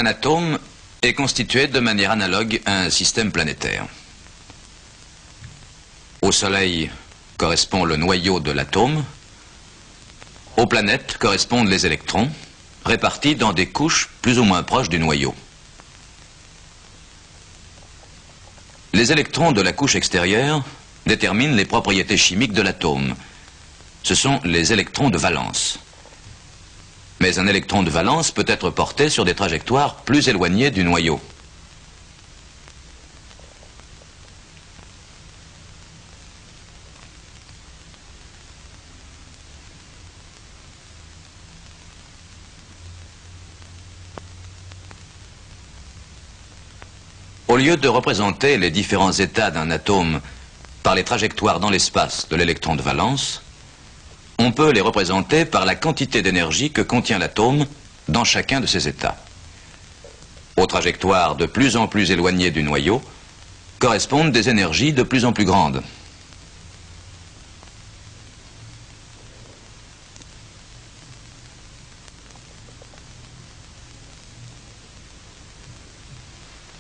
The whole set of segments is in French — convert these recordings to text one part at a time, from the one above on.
Un atome est constitué de manière analogue à un système planétaire. Au Soleil correspond le noyau de l'atome. Aux planètes correspondent les électrons, répartis dans des couches plus ou moins proches du noyau. Les électrons de la couche extérieure déterminent les propriétés chimiques de l'atome. Ce sont les électrons de valence. Mais un électron de valence peut être porté sur des trajectoires plus éloignées du noyau. Au lieu de représenter les différents états d'un atome par les trajectoires dans l'espace de l'électron de valence, on peut les représenter par la quantité d'énergie que contient l'atome dans chacun de ces états. Aux trajectoires de plus en plus éloignées du noyau correspondent des énergies de plus en plus grandes.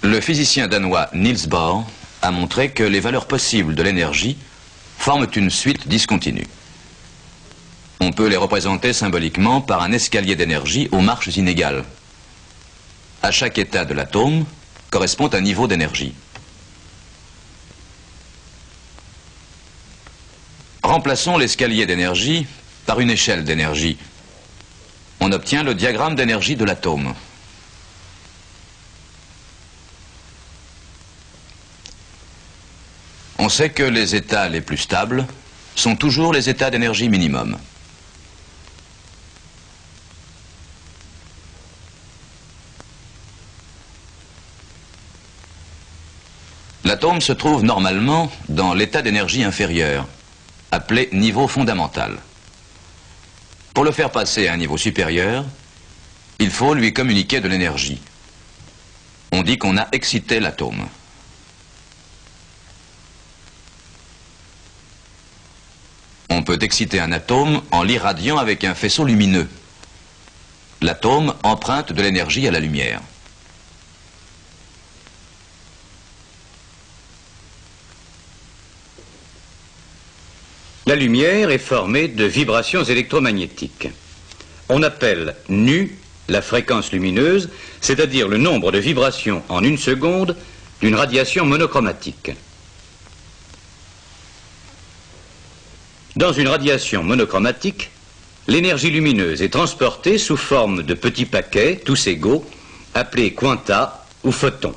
Le physicien danois Niels Bohr a montré que les valeurs possibles de l'énergie forment une suite discontinue. On peut les représenter symboliquement par un escalier d'énergie aux marches inégales. À chaque état de l'atome correspond un niveau d'énergie. Remplaçons l'escalier d'énergie par une échelle d'énergie. On obtient le diagramme d'énergie de l'atome. On sait que les états les plus stables sont toujours les états d'énergie minimum. L'atome se trouve normalement dans l'état d'énergie inférieur, appelé niveau fondamental. Pour le faire passer à un niveau supérieur, il faut lui communiquer de l'énergie. On dit qu'on a excité l'atome. On peut exciter un atome en l'irradiant avec un faisceau lumineux. L'atome emprunte de l'énergie à la lumière. La lumière est formée de vibrations électromagnétiques. On appelle nu la fréquence lumineuse, c'est-à-dire le nombre de vibrations en une seconde d'une radiation monochromatique. Dans une radiation monochromatique, l'énergie lumineuse est transportée sous forme de petits paquets, tous égaux, appelés quanta ou photons.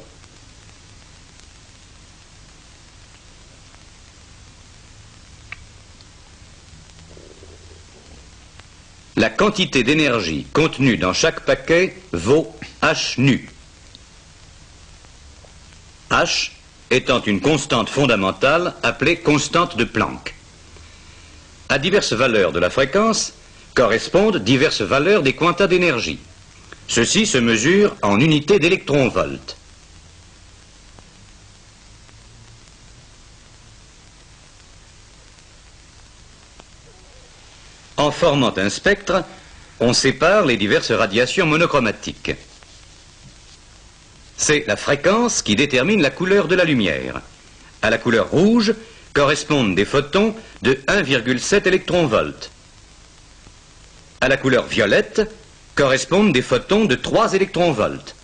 La quantité d'énergie contenue dans chaque paquet vaut h nu. H étant une constante fondamentale appelée constante de Planck. À diverses valeurs de la fréquence correspondent diverses valeurs des quantas d'énergie. Ceci se mesure en unités d'électron-volt. En formant un spectre, on sépare les diverses radiations monochromatiques. C'est la fréquence qui détermine la couleur de la lumière. À la couleur rouge correspondent des photons de 1,7 électron-volt. À la couleur violette correspondent des photons de 3 électron-volts.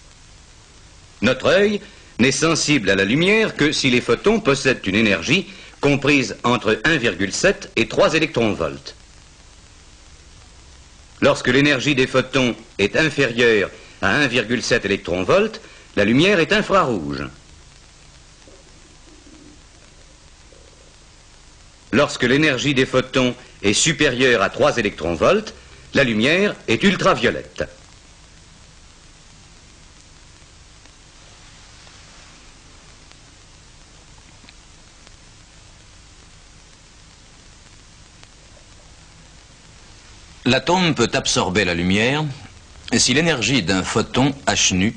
Notre œil n'est sensible à la lumière que si les photons possèdent une énergie comprise entre 1,7 et 3 électron-volts. Lorsque l'énergie des photons est inférieure à 1,7 électron-volts, la lumière est infrarouge. Lorsque l'énergie des photons est supérieure à 3 électron-volts, la lumière est ultraviolette. L'atome peut absorber la lumière si l'énergie d'un photon h nu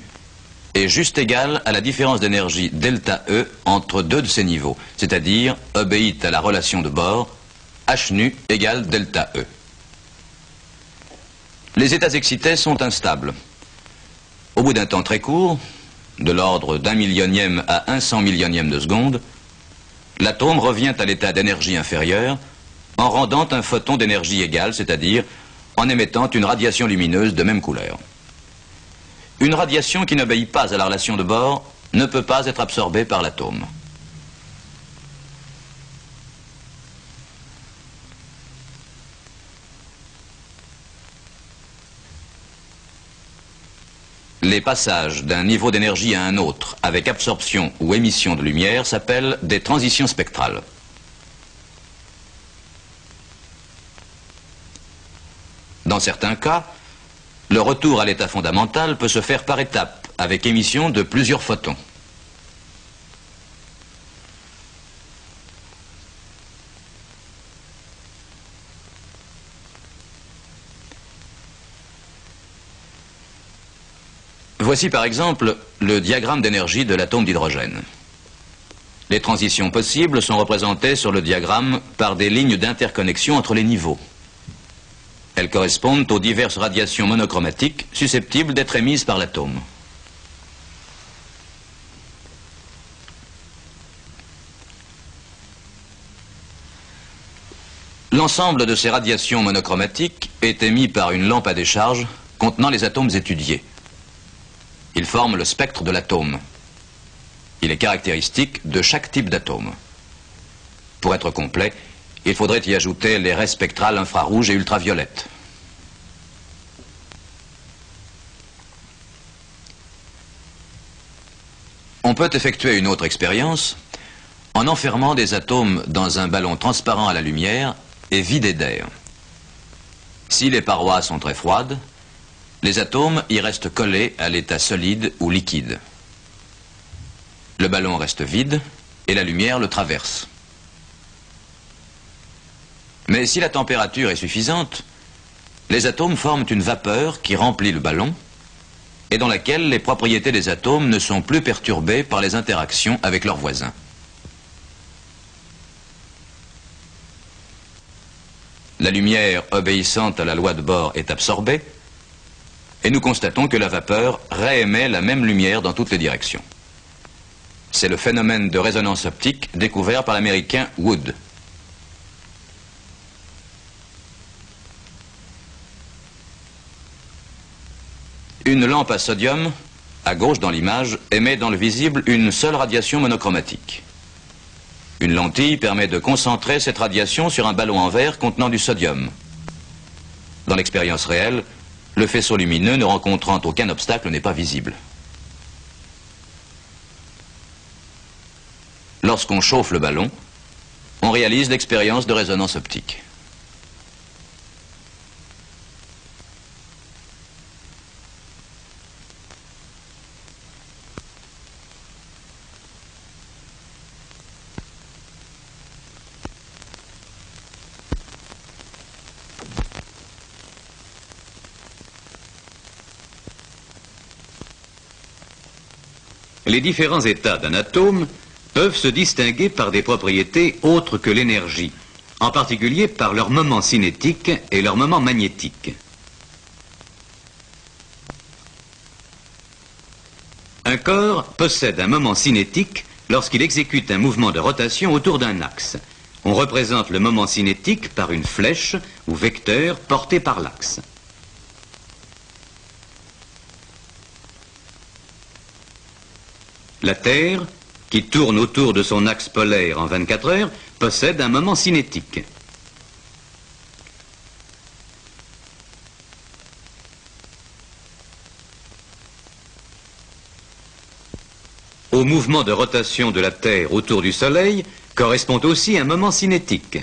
est juste égale à la différence d'énergie delta E entre deux de ces niveaux, c'est-à-dire obéit à la relation de Bohr, h nu égale delta E. Les états excités sont instables. Au bout d'un temps très court, de l'ordre d'1 millionième à 1 100 millionième de seconde, l'atome revient à l'état d'énergie inférieure en rendant un photon d'énergie égale, c'est-à-dire en émettant une radiation lumineuse de même couleur. Une radiation qui n'obéit pas à la relation de Bohr ne peut pas être absorbée par l'atome. Les passages d'un niveau d'énergie à un autre avec absorption ou émission de lumière s'appellent des transitions spectrales. Dans certains cas, le retour à l'état fondamental peut se faire par étapes, avec émission de plusieurs photons. Voici par exemple le diagramme d'énergie de l'atome d'hydrogène. Les transitions possibles sont représentées sur le diagramme par des lignes d'interconnexion entre les niveaux. Elles correspondent aux diverses radiations monochromatiques susceptibles d'être émises par l'atome. L'ensemble de ces radiations monochromatiques est émis par une lampe à décharge contenant les atomes étudiés. Ils forment le spectre de l'atome. Il est caractéristique de chaque type d'atome. Pour être complet, il faudrait y ajouter les raies spectrales infrarouges et ultraviolettes. On peut effectuer une autre expérience en enfermant des atomes dans un ballon transparent à la lumière et vidé d'air. Si les parois sont très froides, les atomes y restent collés à l'état solide ou liquide. Le ballon reste vide et la lumière le traverse. Mais si la température est suffisante, les atomes forment une vapeur qui remplit le ballon et dans laquelle les propriétés des atomes ne sont plus perturbées par les interactions avec leurs voisins. La lumière obéissante à la loi de Bohr est absorbée et nous constatons que la vapeur réémet la même lumière dans toutes les directions. C'est le phénomène de résonance optique découvert par l'américain Wood. Une lampe à sodium, à gauche dans l'image, émet dans le visible une seule radiation monochromatique. Une lentille permet de concentrer cette radiation sur un ballon en verre contenant du sodium. Dans l'expérience réelle, le faisceau lumineux ne rencontrant aucun obstacle n'est pas visible. Lorsqu'on chauffe le ballon, on réalise l'expérience de résonance optique. Les différents états d'un atome peuvent se distinguer par des propriétés autres que l'énergie, en particulier par leur moment cinétique et leur moment magnétique. Un corps possède un moment cinétique lorsqu'il exécute un mouvement de rotation autour d'un axe. On représente le moment cinétique par une flèche ou vecteur porté par l'axe. La Terre, qui tourne autour de son axe polaire en 24 heures, possède un moment cinétique. Au mouvement de rotation de la Terre autour du Soleil correspond aussi un moment cinétique.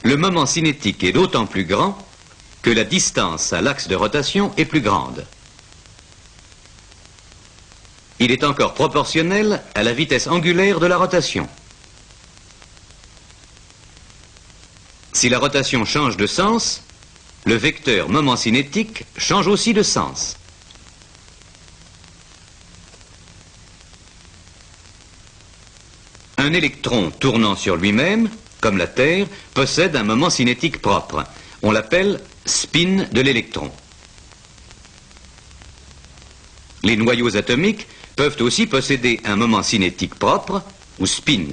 Le moment cinétique est d'autant plus grand que la distance à l'axe de rotation est plus grande. Il est encore proportionnel à la vitesse angulaire de la rotation. Si la rotation change de sens, le vecteur moment cinétique change aussi de sens. Un électron tournant sur lui-même, comme la Terre, possède un moment cinétique propre. On l'appelle spin de l'électron. Les noyaux atomiques peuvent aussi posséder un moment cinétique propre, ou spin.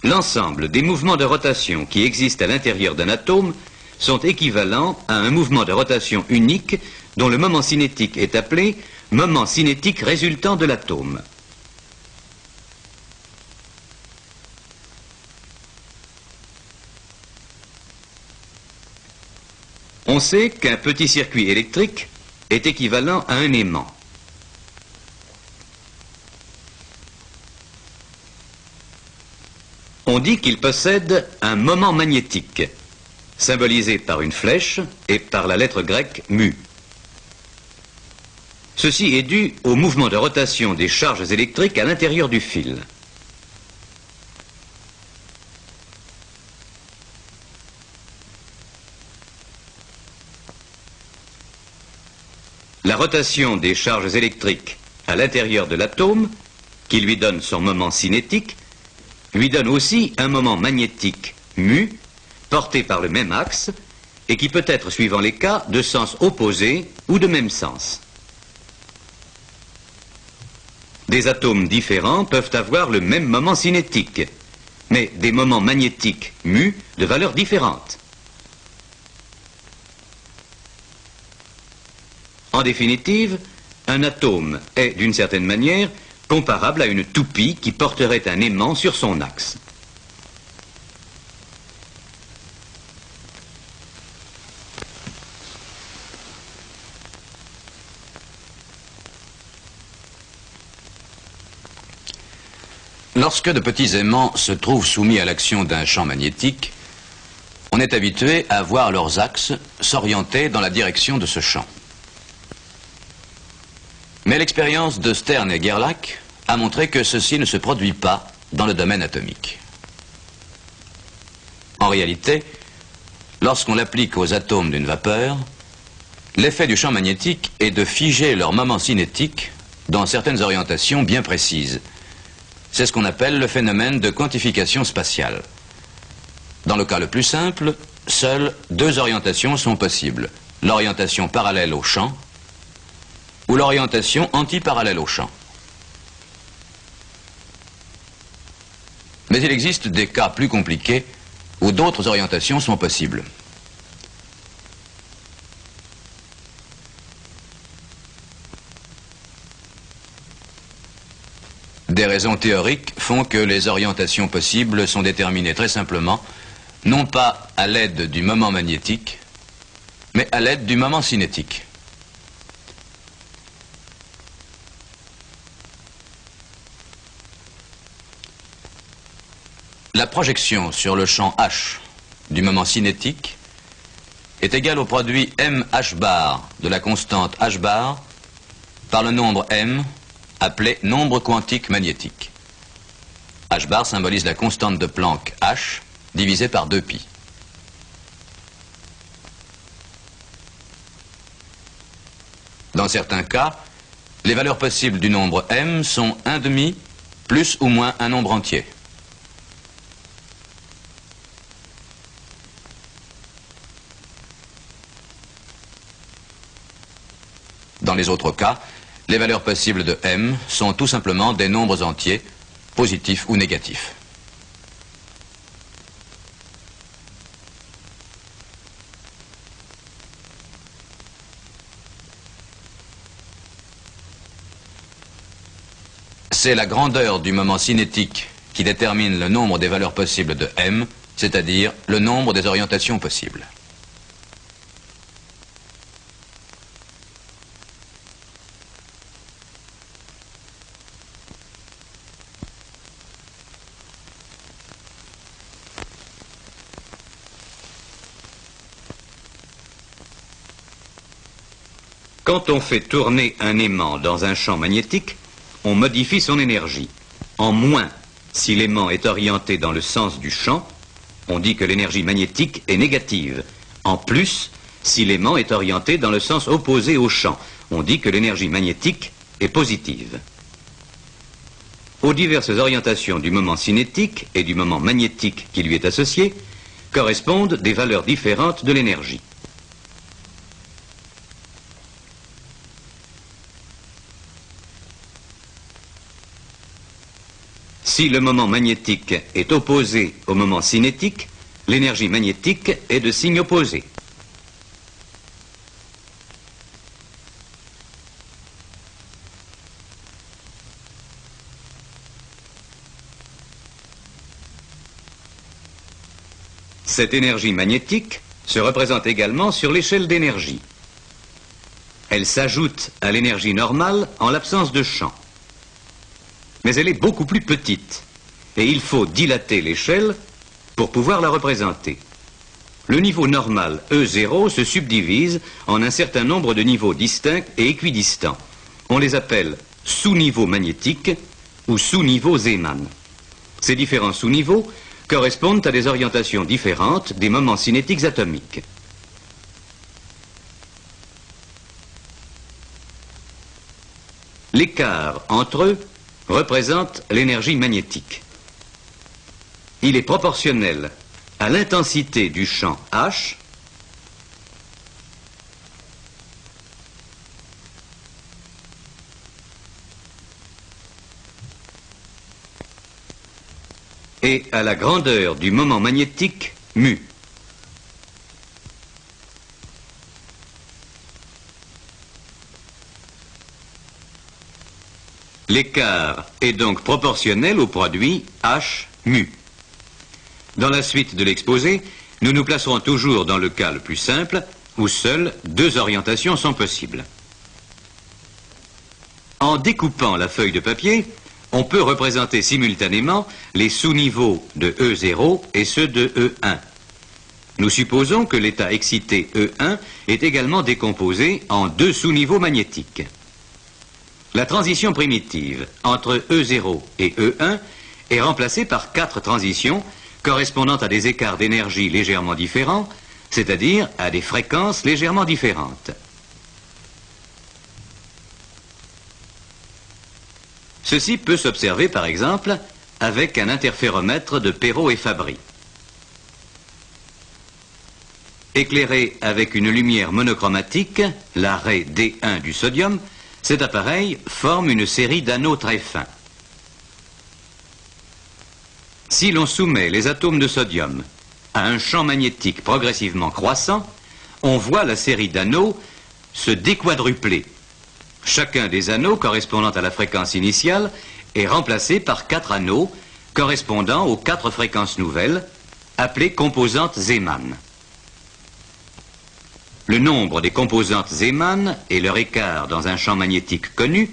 L'ensemble des mouvements de rotation qui existent à l'intérieur d'un atome sont équivalents à un mouvement de rotation unique dont le moment cinétique est appelé moment cinétique résultant de l'atome. On sait qu'un petit circuit électrique est équivalent à un aimant. On dit qu'il possède un moment magnétique, symbolisé par une flèche et par la lettre grecque mu. Ceci est dû au mouvement de rotation des charges électriques à l'intérieur du fil. La rotation des charges électriques à l'intérieur de l'atome, qui lui donne son moment cinétique, lui donne aussi un moment magnétique mu, porté par le même axe, et qui peut être, suivant les cas, de sens opposé ou de même sens. Des atomes différents peuvent avoir le même moment cinétique, mais des moments magnétiques mu de valeurs différentes. En définitive, un atome est, d'une certaine manière, comparable à une toupie qui porterait un aimant sur son axe. Lorsque de petits aimants se trouvent soumis à l'action d'un champ magnétique, on est habitué à voir leurs axes s'orienter dans la direction de ce champ. Mais l'expérience de Stern et Gerlach a montré que ceci ne se produit pas dans le domaine atomique. En réalité, lorsqu'on l'applique aux atomes d'une vapeur, l'effet du champ magnétique est de figer leur moment cinétique dans certaines orientations bien précises. C'est ce qu'on appelle le phénomène de quantification spatiale. Dans le cas le plus simple, seules deux orientations sont possibles. L'orientation parallèle au champ ou l'orientation antiparallèle au champ. Mais il existe des cas plus compliqués où d'autres orientations sont possibles. Des raisons théoriques font que les orientations possibles sont déterminées très simplement, non pas à l'aide du moment magnétique, mais à l'aide du moment cinétique. La projection sur le champ H du moment cinétique est égale au produit mH bar de la constante H bar par le nombre m appelé nombre quantique magnétique. H bar symbolise la constante de Planck H divisée par 2π. Dans certains cas, les valeurs possibles du nombre m sont 1/2 plus ou moins un nombre entier. Dans les autres cas, les valeurs possibles de m sont tout simplement des nombres entiers, positifs ou négatifs. C'est la grandeur du moment cinétique qui détermine le nombre des valeurs possibles de m, c'est-à-dire le nombre des orientations possibles. Quand on fait tourner un aimant dans un champ magnétique, on modifie son énergie. En moins, si l'aimant est orienté dans le sens du champ, on dit que l'énergie magnétique est négative. En plus, si l'aimant est orienté dans le sens opposé au champ, on dit que l'énergie magnétique est positive. Aux diverses orientations du moment cinétique et du moment magnétique qui lui est associé, correspondent des valeurs différentes de l'énergie. Si le moment magnétique est opposé au moment cinétique, l'énergie magnétique est de signe opposé. Cette énergie magnétique se représente également sur l'échelle d'énergie. Elle s'ajoute à l'énergie normale en l'absence de champ. Mais elle est beaucoup plus petite et il faut dilater l'échelle pour pouvoir la représenter. Le niveau normal E0 se subdivise en un certain nombre de niveaux distincts et équidistants. On les appelle sous-niveaux magnétiques ou sous-niveaux Zeeman. Ces différents sous-niveaux correspondent à des orientations différentes des moments cinétiques atomiques. L'écart entre eux représente l'énergie magnétique. Il est proportionnel à l'intensité du champ H et à la grandeur du moment magnétique mu. L'écart est donc proportionnel au produit H mu. Dans la suite de l'exposé, nous nous placerons toujours dans le cas le plus simple, où seules deux orientations sont possibles. En découpant la feuille de papier, on peut représenter simultanément les sous-niveaux de E0 et ceux de E1. Nous supposons que l'état excité E1 est également décomposé en deux sous-niveaux magnétiques. La transition primitive entre E0 et E1 est remplacée par 4 transitions correspondant à des écarts d'énergie légèrement différents, c'est-à-dire à des fréquences légèrement différentes. Ceci peut s'observer par exemple avec un interféromètre de Perot et Fabry. Éclairé avec une lumière monochromatique, la raie D1 du sodium, cet appareil forme une série d'anneaux très fins. Si l'on soumet les atomes de sodium à un champ magnétique progressivement croissant, on voit la série d'anneaux se déquadrupler. Chacun des anneaux correspondant à la fréquence initiale est remplacé par 4 anneaux correspondant aux 4 fréquences nouvelles, appelées composantes Zeeman. Le nombre des composantes Zeeman et leur écart dans un champ magnétique connu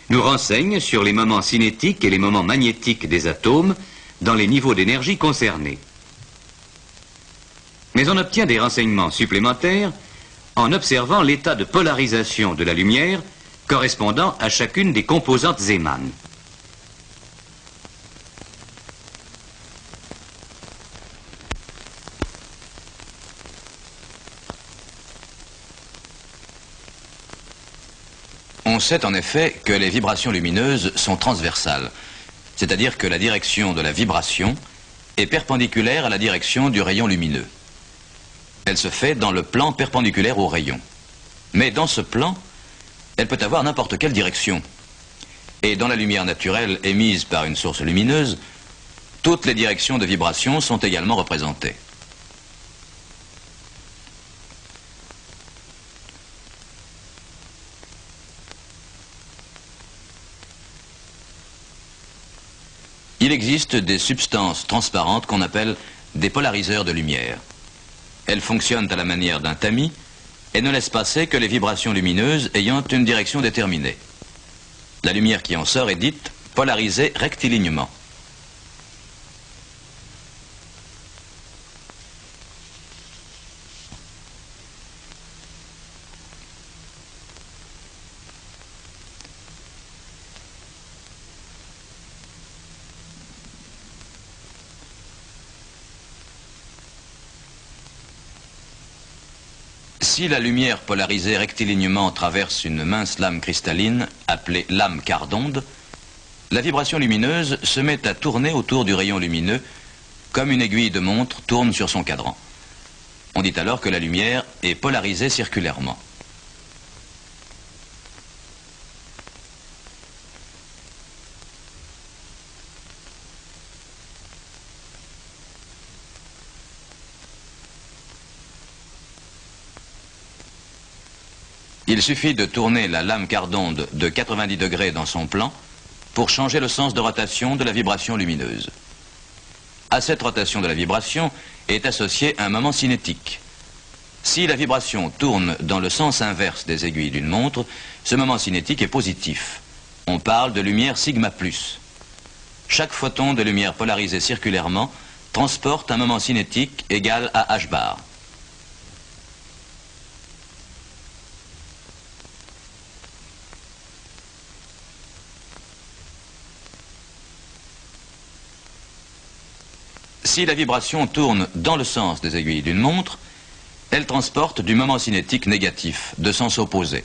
nous renseignent sur les moments cinétiques et les moments magnétiques des atomes dans les niveaux d'énergie concernés. Mais on obtient des renseignements supplémentaires en observant l'état de polarisation de la lumière correspondant à chacune des composantes Zeeman. On sait en effet que les vibrations lumineuses sont transversales, c'est-à-dire que la direction de la vibration est perpendiculaire à la direction du rayon lumineux. Elle se fait dans le plan perpendiculaire au rayon. Mais dans ce plan, elle peut avoir n'importe quelle direction. Et dans la lumière naturelle émise par une source lumineuse, toutes les directions de vibration sont également représentées. Il existe des substances transparentes qu'on appelle des polariseurs de lumière. Elles fonctionnent à la manière d'un tamis et ne laissent passer que les vibrations lumineuses ayant une direction déterminée. La lumière qui en sort est dite polarisée rectilignement. Si la lumière polarisée rectilignement traverse une mince lame cristalline, appelée lame quart d'onde, la vibration lumineuse se met à tourner autour du rayon lumineux, comme une aiguille de montre tourne sur son cadran. On dit alors que la lumière est polarisée circulairement. Il suffit de tourner la lame quart d'onde de 90 degrés dans son plan pour changer le sens de rotation de la vibration lumineuse. À cette rotation de la vibration est associé un moment cinétique. Si la vibration tourne dans le sens inverse des aiguilles d'une montre, ce moment cinétique est positif. On parle de lumière sigma plus. Chaque photon de lumière polarisé circulairement transporte un moment cinétique égal à h bar. Si la vibration tourne dans le sens des aiguilles d'une montre, elle transporte du moment cinétique négatif, de sens opposé.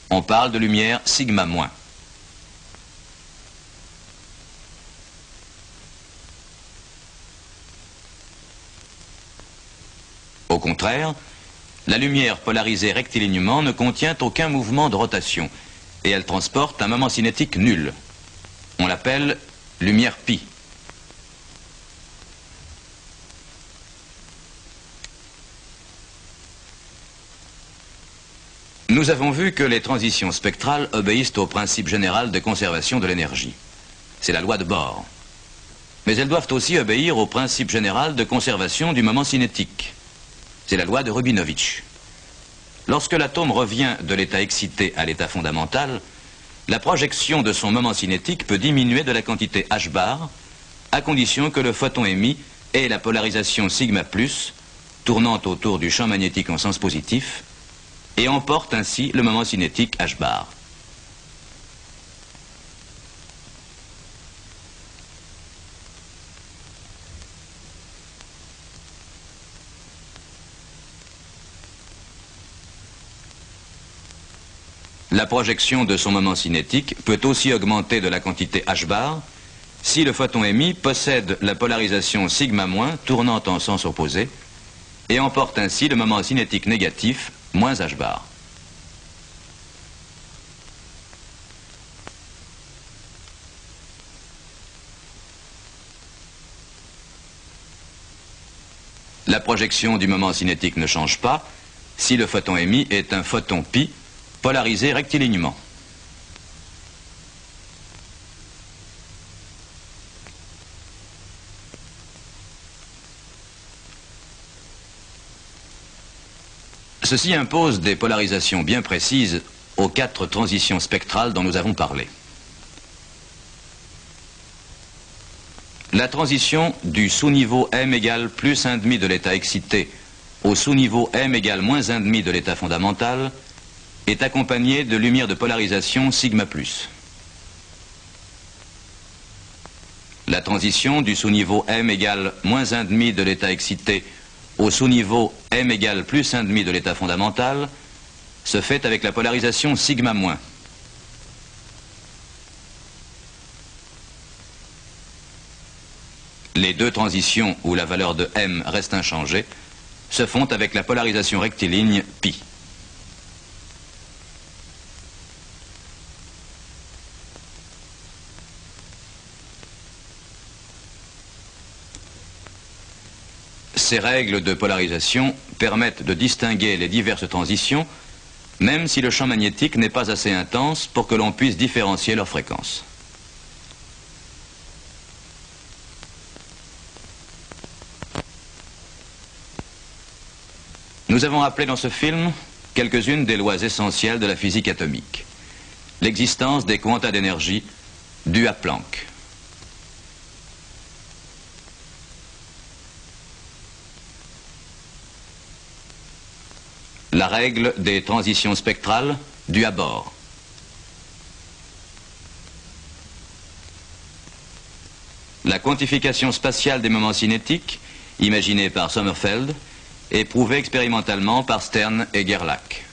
On parle de lumière sigma moins. Au contraire, la lumière polarisée rectilignement ne contient aucun mouvement de rotation et elle transporte un moment cinétique nul. On l'appelle lumière pi. Nous avons vu que les transitions spectrales obéissent au principe général de conservation de l'énergie. C'est la loi de Bohr. Mais elles doivent aussi obéir au principe général de conservation du moment cinétique. C'est la loi de Rubinovitch. Lorsque l'atome revient de l'état excité à l'état fondamental, la projection de son moment cinétique peut diminuer de la quantité h bar, à condition que le photon émis ait la polarisation sigma plus, tournant autour du champ magnétique en sens positif, et emporte ainsi le moment cinétique h bar. La projection de son moment cinétique peut aussi augmenter de la quantité h bar si le photon émis possède la polarisation sigma moins tournant en sens opposé et emporte ainsi le moment cinétique négatif moins h bar. La projection du moment cinétique ne change pas si le photon émis est un photon pi polarisé rectilignement. Ceci impose des polarisations bien précises aux 4 transitions spectrales dont nous avons parlé. La transition du sous-niveau m égale plus 1,5 de l'état excité au sous-niveau m égale moins 1,5 de l'état fondamental est accompagnée de lumière de polarisation sigma plus. La transition du sous-niveau m égale moins 1,5 de l'état excité au sous-niveau m égale plus 1,5 de l'état fondamental se fait avec la polarisation sigma moins. Les 2 transitions où la valeur de m reste inchangée se font avec la polarisation rectiligne pi. Ces règles de polarisation permettent de distinguer les diverses transitions, même si le champ magnétique n'est pas assez intense pour que l'on puisse différencier leurs fréquences. Nous avons rappelé dans ce film quelques-unes des lois essentielles de la physique atomique. L'existence des quanta d'énergie dus à Planck. La règle des transitions spectrales due à Bohr. La quantification spatiale des moments cinétiques, imaginée par Sommerfeld, est prouvée expérimentalement par Stern et Gerlach.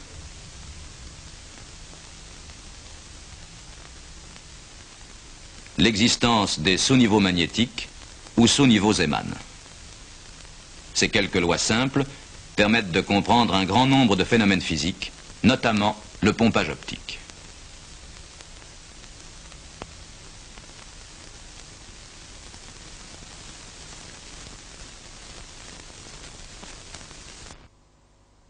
L'existence des sous-niveaux magnétiques ou sous-niveaux Zeeman. Ces quelques lois simples permettent de comprendre un grand nombre de phénomènes physiques, notamment le pompage optique.